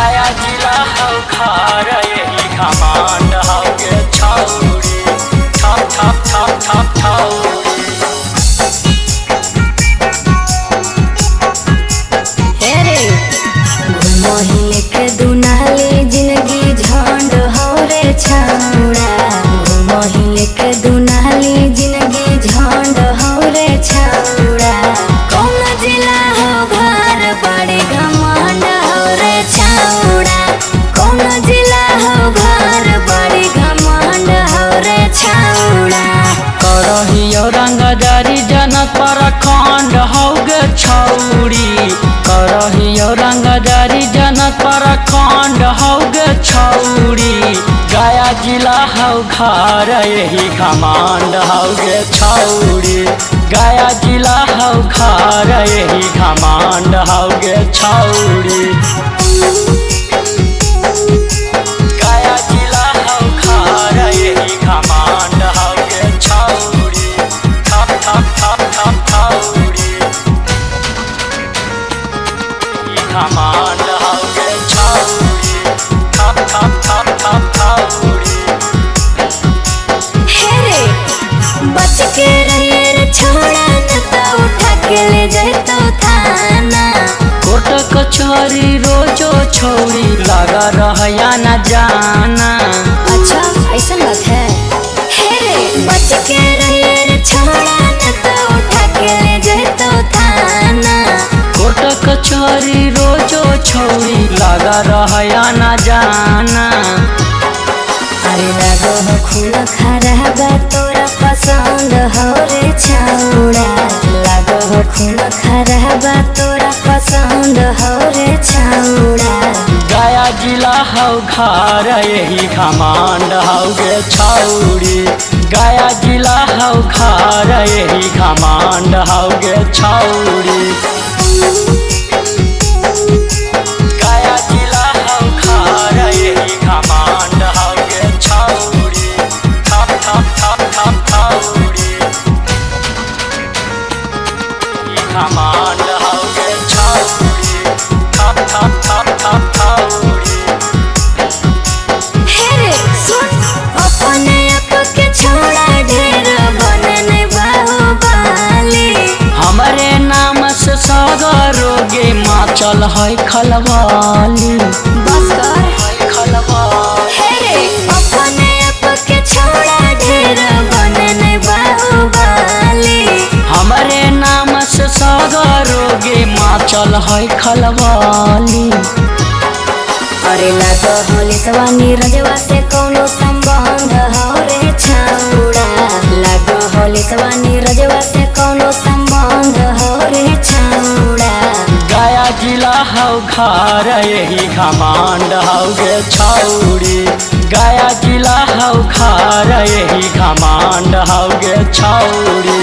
गया जिला हौ खार यही घमंड हौ गे छौरी ठप ठप ठप ठप ठौरी। हे रे घुमहिले के दुनाली जिंदगी झंड हौ रे छौड़ा। घुमहिले के दुनाली जिंदगी झंड हौ रे छौड़ा। कौन जिला हो घर बड़ी घमंड हौ रे छौड़ा। कौन जिला हो घर बड़ी घमंड हौ रे छौड़ा। करहियो रंगदारी जनक प्रखंड हौ गे छौरी। करहियो रंगदारी जनक प्रखंड हौ गे छौरी। गया जिला हौ घर यही घमंड हौ गे छौरी। गया जिला हौ घर यही घमंड हौ गे छौरी। गया जिला हौ घर यही घमंड हौ गे छौरी ठप ठप ठप ठप ठौरी। ई घमंड हौ गे छौरी ठप ठप ठप ठप ठौरी। हे रे बच के रहिए रे छोड़ा न तो उठा के ले जैतो थाना। कोर्ट कचहरी रोजो छौरी लगा रहया न जाना। अच्छा ऐसा बात है। हे रे बच के रहिए रे छोड़ा न तो उठा के ले जैतो थाना। कोर्ट कचहरी रोजो छौरी लगा रहया न जाना। अरे लगो हो खून खराबा तोरा पसंद हो रे छौड़ा। लगो हो खून खराबा तोरा पसंद हो रे छौड़ा। गया जिला हौ घर यही घमंड हौ गे छौरी। गया जिला हौ घर यही घमंड हौ गे छौरी। गया जिला हौ घर यही घमंड हौ गे छौरी ठप ठप ठप ठप ठौरी। ई घमंड हौ गे छौरी ठप ठप ठप ठप ठौरी। हे रे सुन अपने आप के छोड़ा ढेर बनने बाहुबली। हमरे नाम से सगरो गे माचल है खलवाली। बस कर खलवाली हे रे अपने आप के छोड़ा ढेर बनने बाहुबली। हमरे नाम से सगरो गे माचल है खलवाली। अरे लगो होली सवानी रजवा से कोनो संबंध हो रे छौड़ा। लगो होली सवानी रजवा से कोनो संबंध हो रे छौड़ा। गया जिला हौ घर यही घमंड हौ गे छौरी। गया जिला हौ घर यही घमंड हौ गे छौरी।